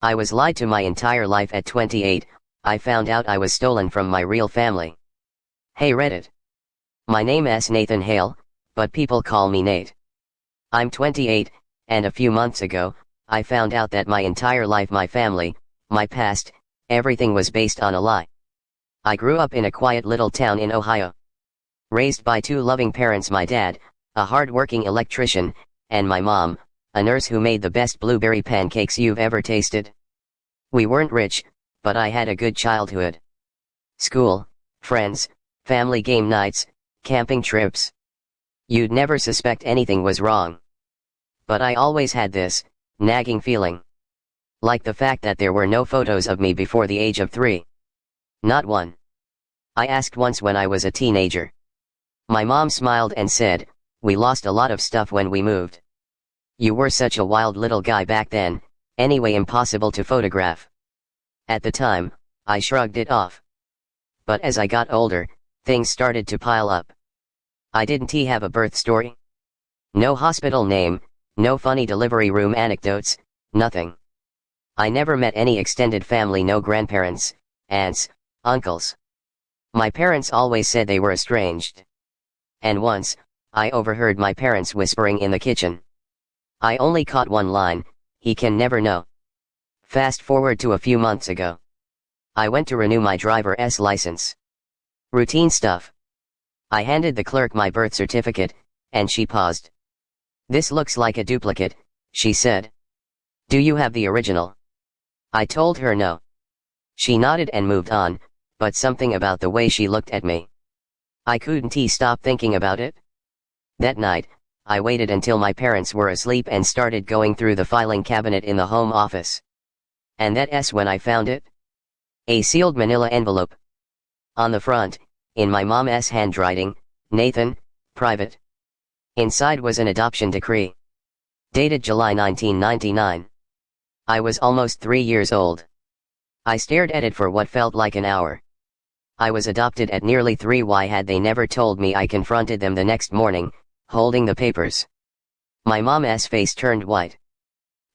I was lied to my entire life at 28, I found out I was stolen from my real family. Hey Reddit. My name is Nathan Hale, but people call me Nate. I'm 28, and a few months ago, I found out that my entire life, my family, my past, everything was based on a lie. I grew up in a quiet little town in Ohio. Raised by two loving parents, my dad, a hard-working electrician, and my mom, a nurse who made the best blueberry pancakes you've ever tasted. We weren't rich, but I had a good childhood. School, friends, family game nights, camping trips. You'd never suspect anything was wrong. But I always had this nagging feeling. Like the fact that there were no photos of me before the age of 3. Not one. I asked once when I was a teenager. My mom smiled and said, "We lost a lot of stuff when we moved. You were such a wild little guy back then, anyway impossible to photograph." At the time, I shrugged it off. But as I got older, things started to pile up. I didn't have a birth story. No hospital name, no funny delivery room anecdotes, nothing. I never met any extended family, no grandparents, aunts, uncles. My parents always said they were estranged. And once, I overheard my parents whispering in the kitchen. I only caught one line, "He can never know." Fast forward to a few months ago. I went to renew my driver's license. Routine stuff. I handed the clerk my birth certificate, and she paused. "This looks like a duplicate," she said. "Do you have the original?" I told her no. She nodded and moved on, but something about the way she looked at me. I couldn't stop thinking about it. That night, I waited until my parents were asleep and started going through the filing cabinet in the home office. And that's when I found it. A sealed manila envelope. On the front, in my mom's handwriting, "Nathan, private." Inside was an adoption decree. Dated July 1999. I was almost 3 years old. I stared at it for what felt like an hour. I was adopted at nearly 3. Why had they never told me? I confronted them the next morning, holding the papers. My mom's face turned white.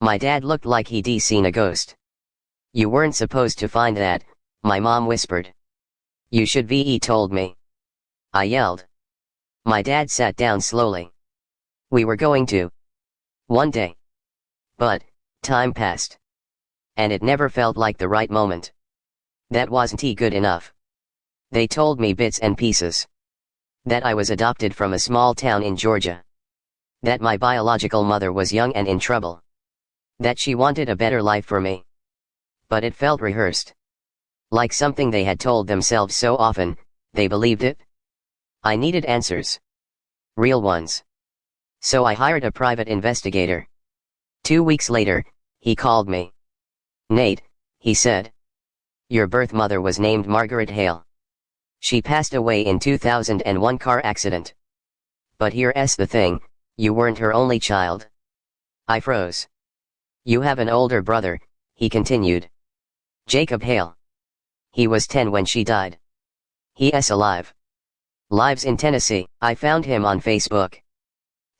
My dad looked like he'd seen a ghost. "You weren't supposed to find that," my mom whispered. "You should have told me." I yelled. My dad sat down slowly. "We were going to. One day. But time passed. And it never felt like the right moment. That wasn't good enough. They told me bits and pieces. That I was adopted from a small town in Georgia. That my biological mother was young and in trouble. That she wanted a better life for me. But it felt rehearsed. Like something they had told themselves so often, they believed it. I needed answers. Real ones. So I hired a private investigator. 2 weeks later, he called me. "Nate," he said. "Your birth mother was named Margaret Hale. She passed away in 2001 car accident. But here's the thing, you weren't her only child." I froze. "You have an older brother," he continued. "Jacob Hale. He was 10 when she died. He's alive. Lives in Tennessee." I found him on Facebook.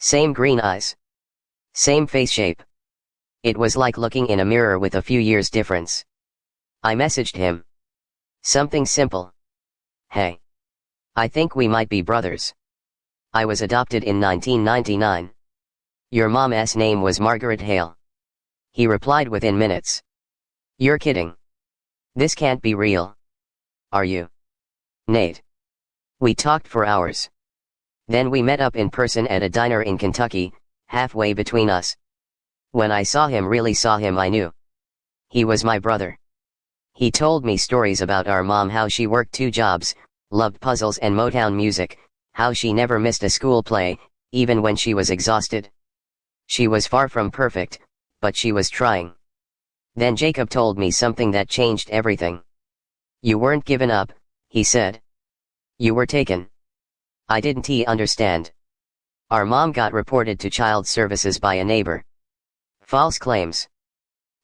Same green eyes. Same face shape. It was like looking in a mirror with a few years difference. I messaged him. Something simple. "Hey. I think we might be brothers. I was adopted in 1999. Your mom's name was Margaret Hale." He replied within minutes. "You're kidding. This can't be real. Are you?" "Nate." We talked for hours. Then we met up in person at a diner in Kentucky, halfway between us. When I really saw him, I knew. He was my brother. He told me stories about our mom, how she worked 2 jobs, loved puzzles and Motown music, how she never missed a school play, even when she was exhausted. She was far from perfect, but she was trying. Then Jacob told me something that changed everything. "You weren't given up," he said. "You were taken." I didn't understand. Our mom got reported to child services by a neighbor. False claims.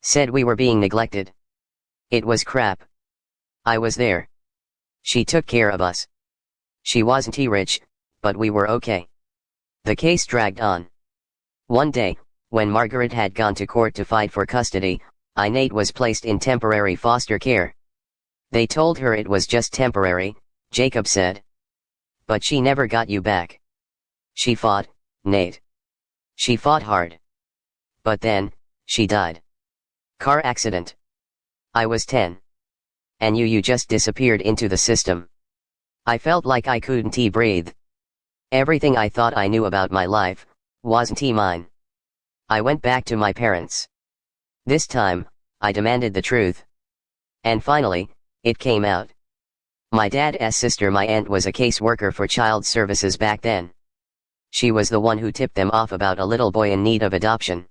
Said we were being neglected. It was crap. I was there. She took care of us. She wasn't rich, but we were okay. The case dragged on. One day, when Margaret had gone to court to fight for custody, Nate was placed in temporary foster care. They told her it was just temporary, Jacob said. But she never got you back. She fought, Nate. She fought hard. But then, she died. Car accident. I was 10. And you just disappeared into the system. I felt like I couldn't breathe. Everything I thought I knew about my life, wasn't mine. I went back to my parents. This time, I demanded the truth. And finally, it came out. My dad's sister, my aunt, was a caseworker for child services back then. She was the one who tipped them off about a little boy in need of adoption.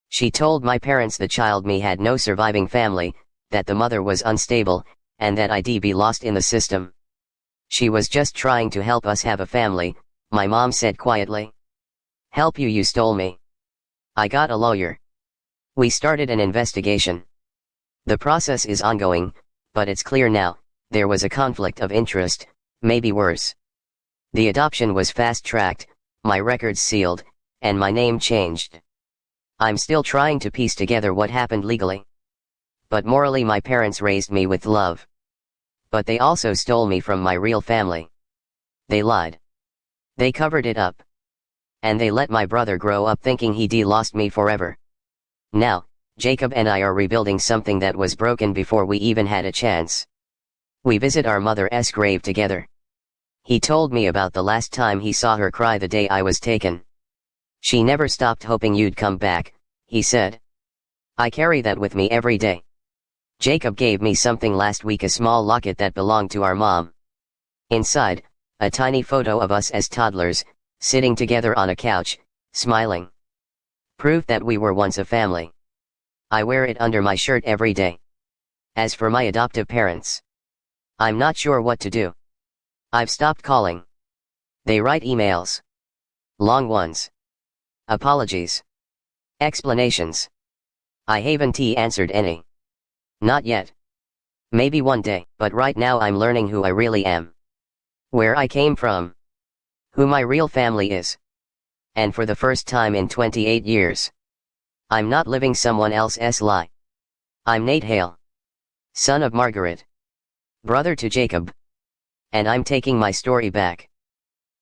She told my parents the child me had no surviving family, that the mother was unstable, and that I'd be lost in the system. She was just trying to help us have a family, my mom said quietly. Help you stole me. I got a lawyer. We started an investigation. The process is ongoing, but it's clear now, there was a conflict of interest, maybe worse. The adoption was fast-tracked, my records sealed, and my name changed. I'm still trying to piece together what happened legally. But morally my parents raised me with love. But they also stole me from my real family. They lied. They covered it up. And they let my brother grow up thinking he'd lost me forever. Now, Jacob and I are rebuilding something that was broken before we even had a chance. We visit our mother's grave together. He told me about the last time he saw her cry the day I was taken. She never stopped hoping you'd come back, he said. I carry that with me every day. Jacob gave me something last week, a small locket that belonged to our mom. Inside, a tiny photo of us as toddlers, sitting together on a couch, smiling. Proof that we were once a family. I wear it under my shirt every day. As for my adoptive parents, I'm not sure what to do. I've stopped calling. They write emails. Long ones. Apologies. Explanations. I haven't answered any. Not yet. Maybe one day, but right now I'm learning who I really am. Where I came from. Who my real family is. And for the first time in 28 years. I'm not living someone else's lie. I'm Nate Hale. Son of Margaret. Brother to Jacob. And I'm taking my story back.